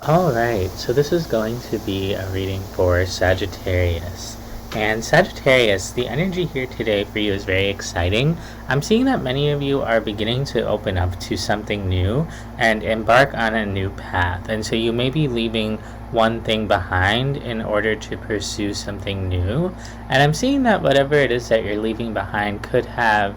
All right, so this is going to be a reading for Sagittarius. And Sagittarius, the energy here today for you is very exciting. I'm seeing that many of you are beginning to open up to something new and embark on a new path. And so you may be leaving one thing behind in order to pursue something new. And I'm seeing that whatever it is that you're leaving behind could have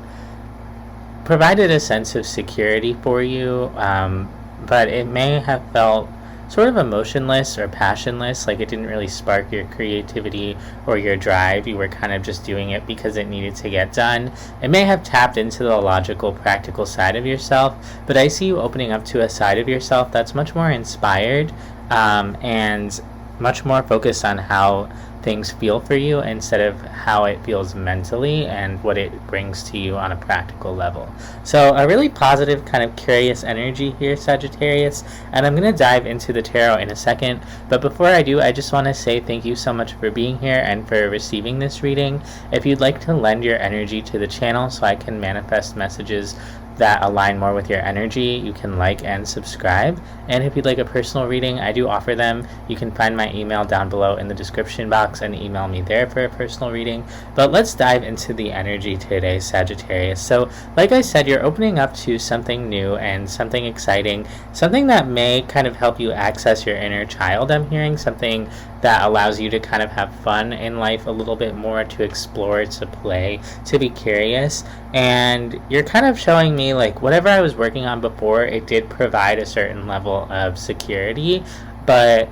provided a sense of security for you, but it may have felt sort of emotionless or passionless, like it didn't really spark your creativity or your drive. You were kind of just doing it because it needed to get done. It may have tapped into the logical, practical side of yourself, but I see you opening up to a side of yourself that's much more inspired, and much more focused on how things feel for you instead of how it feels mentally and what it brings to you on a practical level. So a really positive kind of curious energy here, Sagittarius, and I'm going to dive into the tarot in a second, but before I do, I just want to say thank you so much for being here and for receiving this reading. If you'd like to lend your energy to the channel so I can manifest messages that align more with your energy, you can like and subscribe. And if you'd like a personal reading, I do offer them. You can find my email down below in the description box and email me there for a personal reading. But let's dive into the energy today, Sagittarius. So like I said, you're opening up to something new and something exciting, something that may kind of help you access your inner child. I'm hearing something that allows you to kind of have fun in life a little bit more, to explore, to play, to be curious. And you're kind of showing me like whatever I was working on before, it did provide a certain level of security, but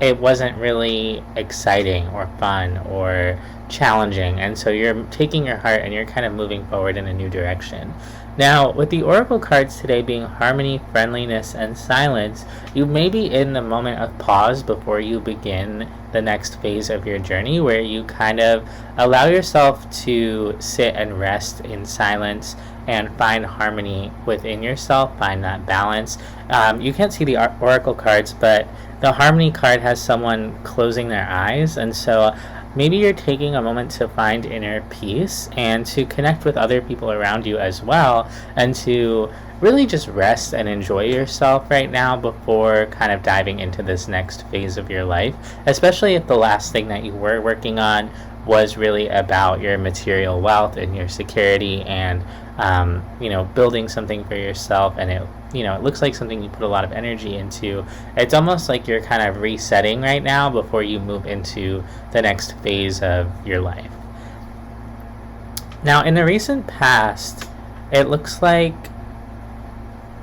it wasn't really exciting or fun or challenging. And so you're taking your heart and you're kind of moving forward in a new direction. Now, with the oracle cards today being harmony, friendliness, and silence, you may be in the moment of pause before you begin the next phase of your journey, where you kind of allow yourself to sit and rest in silence and find harmony within yourself, find that balance. You can't see the oracle cards, but the harmony card has someone closing their eyes, and so maybe you're taking a moment to find inner peace and to connect with other people around you as well, and to really just rest and enjoy yourself right now before kind of diving into this next phase of your life, especially if the last thing that you were working on was really about your material wealth and your security and building something for yourself, and it looks like something you put a lot of energy into. It's almost like you're kind of resetting right now before you move into the next phase of your life. Now, in the recent past, it looks like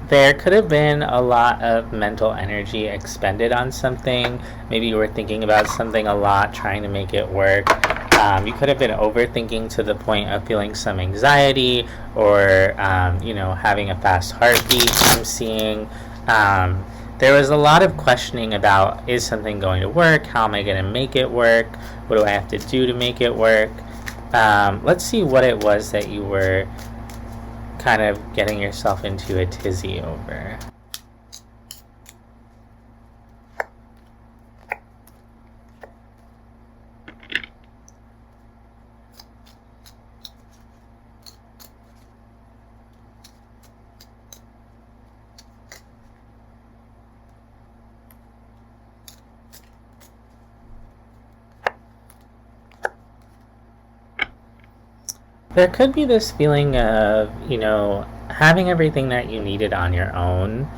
there could have been a lot of mental energy expended on something. Maybe you were thinking about something a lot, trying to make it work. You could have been overthinking to the point of feeling some anxiety or, having a fast heartbeat. I'm seeing there was a lot of questioning about, is something going to work? How am I going to make it work? What do I have to do to make it work? Let's see what it was that you were kind of getting yourself into a tizzy over. There could be this feeling of, having everything that you needed on your own,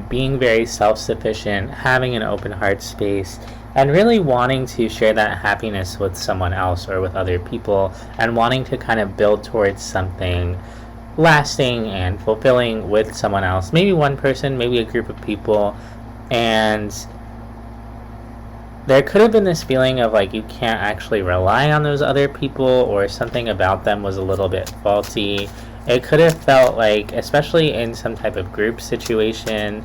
being very self-sufficient, having an open heart space, and really wanting to share that happiness with someone else or with other people, and wanting to kind of build towards something lasting and fulfilling with someone else. Maybe one person, maybe a group of people, and there could have been this feeling of like you can't actually rely on those other people, or something about them was a little bit faulty. It could have felt like, especially in some type of group situation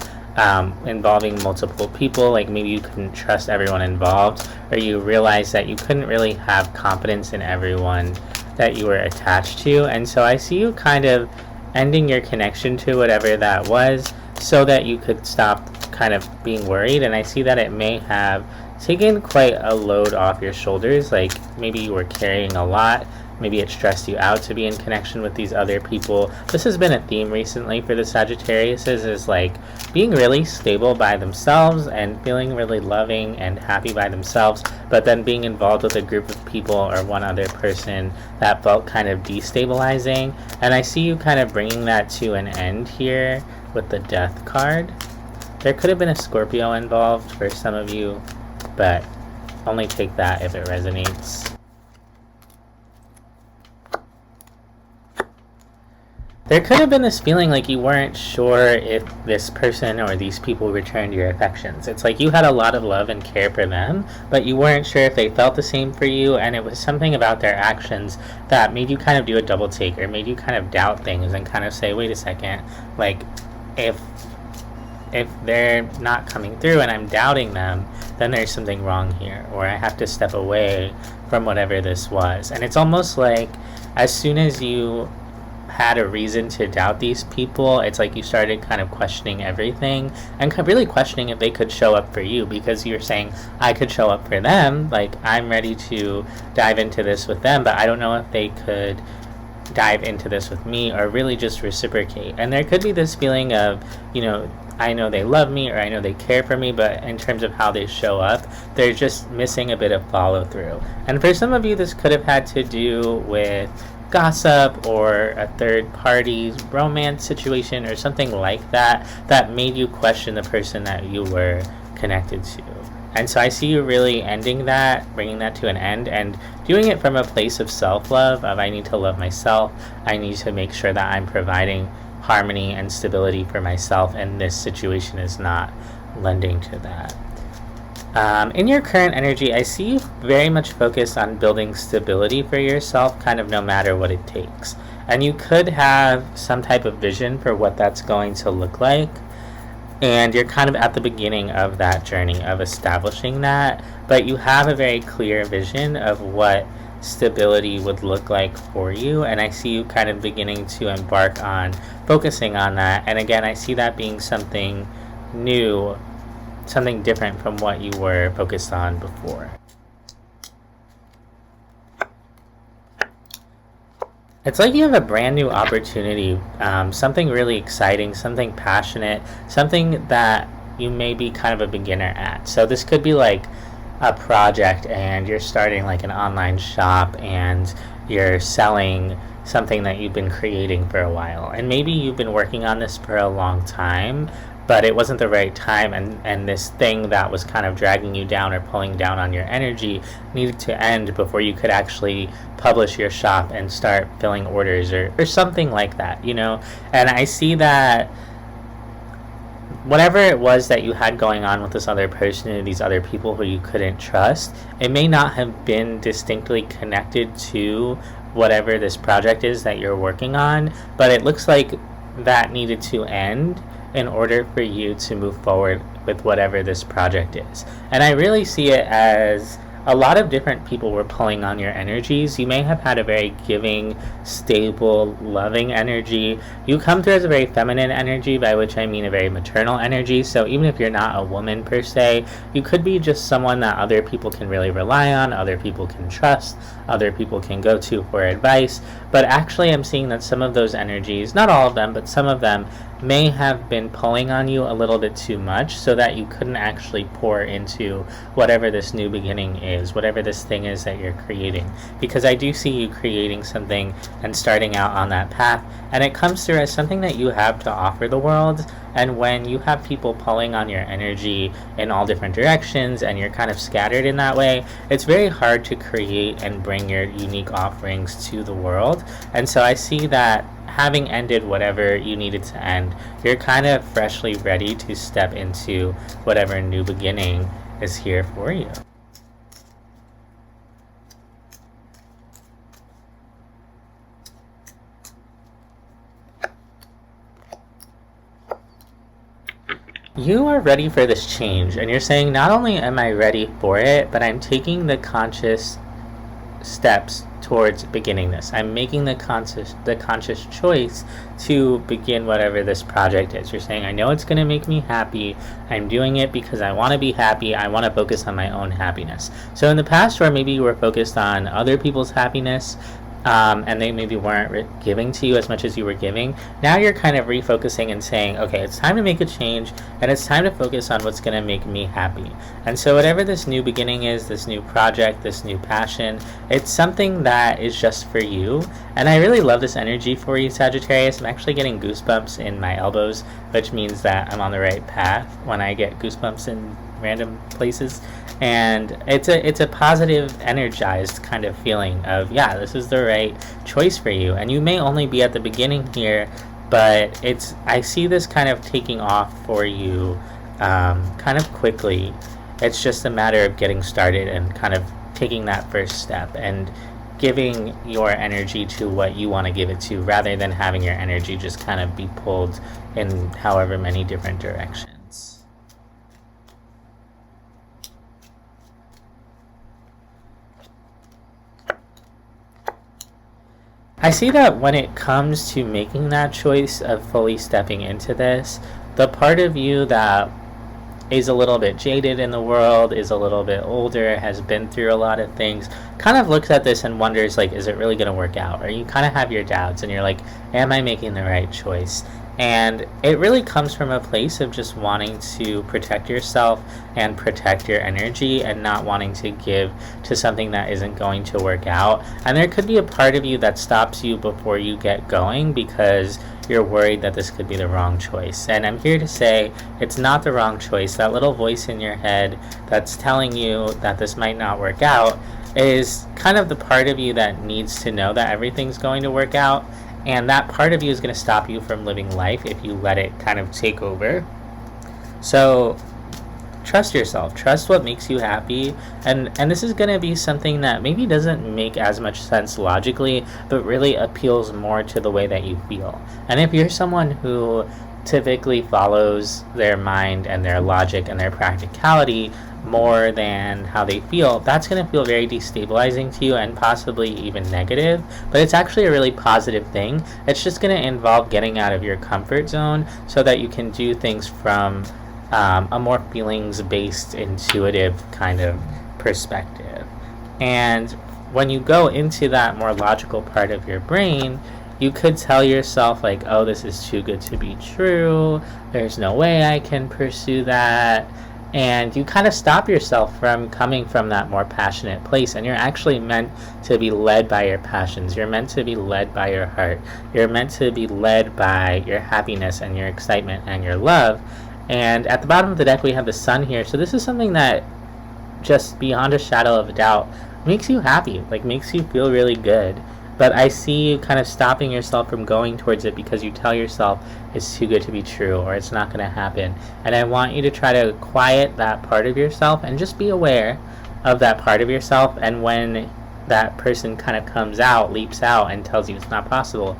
involving multiple people, like maybe you couldn't trust everyone involved, or you realized that you couldn't really have confidence in everyone that you were attached to. And so I see you kind of ending your connection to whatever that was so that you could stop kind of being worried. And I see that it may have taken quite a load off your shoulders, like maybe you were carrying a lot, maybe it stressed you out to be in connection with these other people. This has been a theme recently for the Sagittariuses, is like being really stable by themselves and feeling really loving and happy by themselves, but then being involved with a group of people or one other person that felt kind of destabilizing. And I see you kind of bringing that to an end here with the Death card. There could have been a Scorpio involved for some of you, but only take that if it resonates. There could have been this feeling like you weren't sure if this person or these people returned your affections. It's like you had a lot of love and care for them, but you weren't sure if they felt the same for you, and it was something about their actions that made you kind of do a double take, or made you kind of doubt things and kind of say, wait a second, like, if they're not coming through and I'm doubting them, then there's something wrong here, or I have to step away from whatever this was. And it's almost like as soon as you had a reason to doubt these people, it's like you started kind of questioning everything and really questioning if they could show up for you, because you're saying, I could show up for them, like I'm ready to dive into this with them, but I don't know if they could dive into this with me or really just reciprocate. And there could be this feeling of, you know, I know they love me or I know they care for me, but in terms of how they show up, they're just missing a bit of follow through. And for some of you, this could have had to do with gossip or a third party romance situation or something like that, that made you question the person that you were connected to. And so I see you really ending that, bringing that to an end, and doing it from a place of self-love, of I need to love myself, I need to make sure that I'm providing harmony and stability for myself, and this situation is not lending to that. In your current energy, I see you very much focused on building stability for yourself, kind of no matter what it takes. And you could have some type of vision for what that's going to look like. And you're kind of at the beginning of that journey of establishing that. But you have a very clear vision of what stability would look like for you. And I see you kind of beginning to embark on focusing on that. And again, I see that being something new, something different from what you were focused on before. It's like you have a brand new opportunity, something really exciting, something passionate, something that you may be kind of a beginner at. So this could be like a project and you're starting like an online shop and you're selling something that you've been creating for a while. And maybe you've been working on this for a long time, but it wasn't the right time, and this thing that was kind of dragging you down or pulling down on your energy needed to end before you could actually publish your shop and start filling orders or something like that, you know? And I see that whatever it was that you had going on with this other person or these other people who you couldn't trust, it may not have been distinctly connected to whatever this project is that you're working on, but it looks like that needed to end in order for you to move forward with whatever this project is. And I really see it as a lot of different people were pulling on your energies. You may have had a very giving, stable, loving energy. You come through as a very feminine energy, by which I mean a very maternal energy. So even if you're not a woman per se, you could be just someone that other people can really rely on, other people can trust, other people can go to for advice. But actually I'm seeing that some of those energies, not all of them, but some of them may have been pulling on you a little bit too much, so that you couldn't actually pour into whatever this new beginning is, whatever this thing is that you're creating. Because I do see you creating something and starting out on that path, and it comes through as something that you have to offer the world. And when you have people pulling on your energy in all different directions and you're kind of scattered in that way, it's very hard to create and bring your unique offerings to the world. And so I see that having ended whatever you needed to end, you're kind of freshly ready to step into whatever new beginning is here for you. You are ready for this change, and you're saying, not only am I ready for it, but I'm taking the conscious steps towards beginning this. I'm making the conscious choice to begin whatever this project is. You're saying, I know it's going to make me happy. I'm doing it because I want to be happy. I want to focus on my own happiness. So in the past, where maybe you were focused on other people's happiness, and they maybe weren't giving to you as much as you were giving. Now you're kind of refocusing and saying, okay, it's time to make a change, and it's time to focus on what's going to make me happy. And so whatever this new beginning is, this new project, this new passion, it's something that is just for you. And I really love this energy for you, Sagittarius. I'm actually getting goosebumps in my elbows, which means that I'm on the right path when I get goosebumps in random places. And it's a positive, energized kind of feeling of, yeah, this is the right choice for you. And you may only be at the beginning here, but I see this kind of taking off for you kind of quickly. It's just a matter of getting started and kind of taking that first step and giving your energy to what you want to give it to, rather than having your energy just kind of be pulled in however many different directions. I see that when it comes to making that choice of fully stepping into this, the part of you that is a little bit jaded in the world, is a little bit older, has been through a lot of things, kind of looks at this and wonders, like, is it really going to work out? Or you kind of have your doubts and you're like, am I making the right choice? And it really comes from a place of just wanting to protect yourself and protect your energy, and not wanting to give to something that isn't going to work out. And there could be a part of you that stops you before you get going because you're worried that this could be the wrong choice. And I'm here to say it's not the wrong choice. That little voice in your head that's telling you that this might not work out is kind of the part of you that needs to know that everything's going to work out. And that part of you is going to stop you from living life if you let it kind of take over. So trust yourself. Trust what makes you happy. And this is going to be something that maybe doesn't make as much sense logically, but really appeals more to the way that you feel. And if you're someone who typically follows their mind and their logic and their practicality more than how they feel, that's going to feel very destabilizing to you and possibly even negative. But it's actually a really positive thing. It's just going to involve getting out of your comfort zone so that you can do things from a more feelings-based, intuitive kind of perspective. And when you go into that more logical part of your brain, you could tell yourself, like, oh, this is too good to be true, there's no way I can pursue that. And you kind of stop yourself from coming from that more passionate place. And you're actually meant to be led by your passions. You're meant to be led by your heart. You're meant to be led by your happiness and your excitement and your love. And at the bottom of the deck, we have the sun here. So this is something that, just beyond a shadow of a doubt, makes you happy, like makes you feel really good. But I see you kind of stopping yourself from going towards it because you tell yourself it's too good to be true, or it's not going to happen. And I want you to try to quiet that part of yourself and just be aware of that part of yourself. And when that person kind of comes out, leaps out and tells you it's not possible,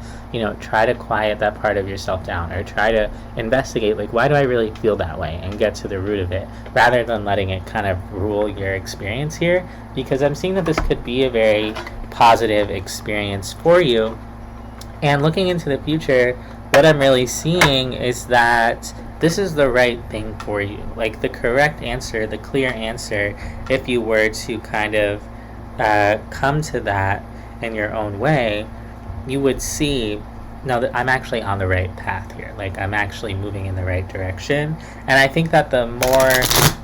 try to quiet that part of yourself down, or try to investigate, like, why do I really feel that way, and get to the root of it, rather than letting it kind of rule your experience here. Because I'm seeing that this could be a very positive experience for you. And looking into the future, what I'm really seeing is that this is the right thing for you. Like, the correct answer, the clear answer, if you were to kind of come to that in your own way, you would see, no, that I'm actually on the right path here. Like, I'm actually moving in the right direction. And I think that the more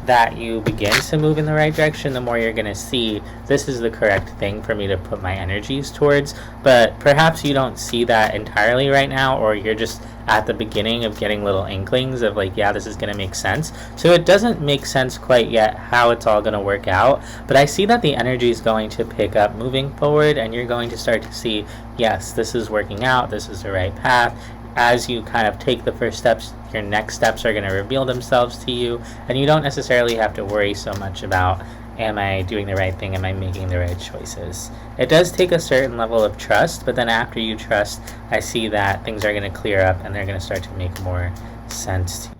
that you begin to move in the right direction, the more you're going to see this is the correct thing for me to put my energies towards. But perhaps you don't see that entirely right now, or you're just at the beginning of getting little inklings of, like, yeah, this is going to make sense. So it doesn't make sense quite yet how it's all going to work out, but I see that the energy is going to pick up moving forward, and you're going to start to see, yes, this is working out, this is the right path. As you kind of take the first steps, your next steps are going to reveal themselves to you, and you don't necessarily have to worry so much about, am I doing the right thing? Am I making the right choices? It does take a certain level of trust, but then after you trust, I see that things are going to clear up and they're going to start to make more sense to you.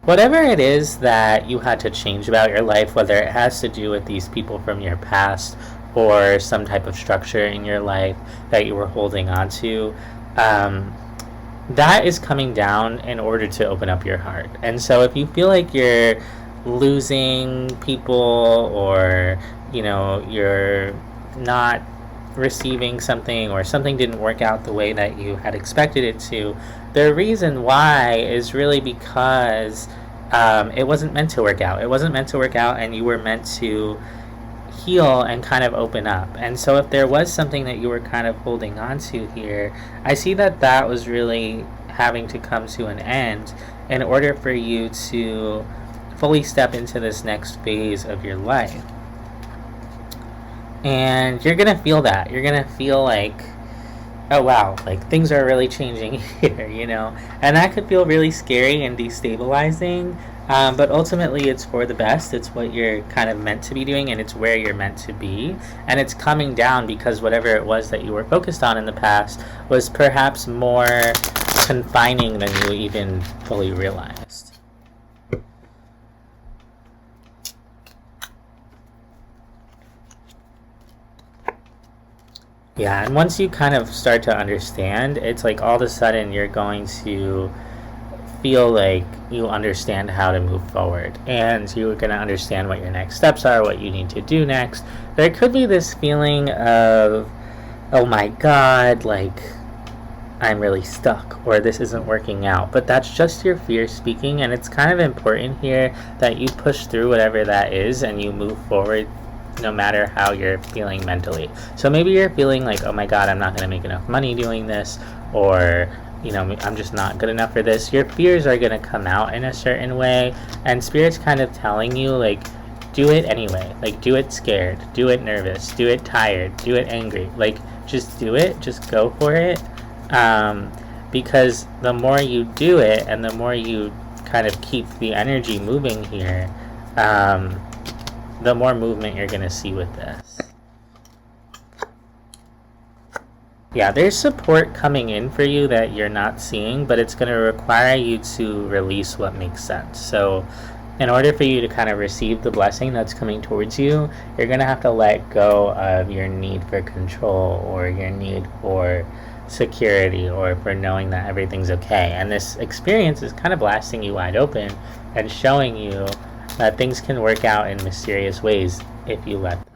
Whatever it is that you had to change about your life, whether it has to do with these people from your past or some type of structure in your life that you were holding on to, that is coming down in order to open up your heart. And so if you feel like you're losing people, or you're not receiving something, or something didn't work out the way that you had expected it to, the reason why is really because it wasn't meant to work out. It wasn't meant to work out, and you were meant to heal and kind of open up. And so if there was something that you were kind of holding on to here, I see that that was really having to come to an end in order for you to fully step into this next phase of your life. And you're gonna feel that. You're gonna feel like, oh wow, like things are really changing here, and that could feel really scary and destabilizing. But ultimately, it's for the best. It's what you're kind of meant to be doing, and it's where you're meant to be. And it's coming down because whatever it was that you were focused on in the past was perhaps more confining than you even fully realized. Yeah, and once you kind of start to understand, it's like all of a sudden you're going to feel like you understand how to move forward, and you're going to understand what your next steps are, what you need to do next. There could be this feeling of, oh my god, like I'm really stuck, or this isn't working out, but that's just your fear speaking. And it's kind of important here that you push through whatever that is and you move forward no matter how you're feeling mentally. So maybe you're feeling like, oh my god, I'm not going to make enough money doing this, or I'm just not good enough for this. Your fears are going to come out in a certain way, and Spirit's kind of telling you, like, do it anyway. Like, do it scared, do it nervous, do it tired, do it angry. Like, just do it, just go for it. Because the more you do it, and the more you kind of keep the energy moving here, the more movement you're going to see with this. Yeah, there's support coming in for you that you're not seeing, but it's going to require you to release what makes sense. So in order for you to kind of receive the blessing that's coming towards you, you're going to have to let go of your need for control, or your need for security, or for knowing that everything's okay. And this experience is kind of blasting you wide open and showing you that things can work out in mysterious ways if you let them.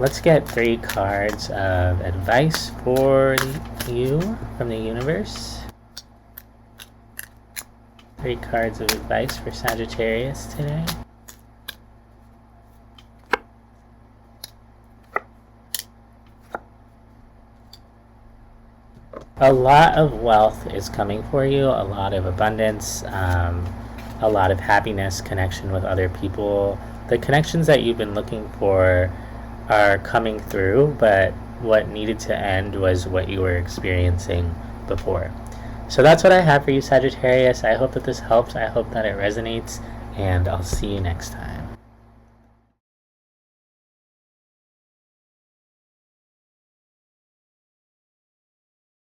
Let's get 3 cards of advice for you from the universe. 3 cards of advice for Sagittarius today. A lot of wealth is coming for you, a lot of abundance, a lot of happiness, connection with other people. The connections that you've been looking for are coming through, but what needed to end was what you were experiencing before. So that's what I have for you, Sagittarius. I hope that this helps. I hope that it resonates, and I'll see you next time.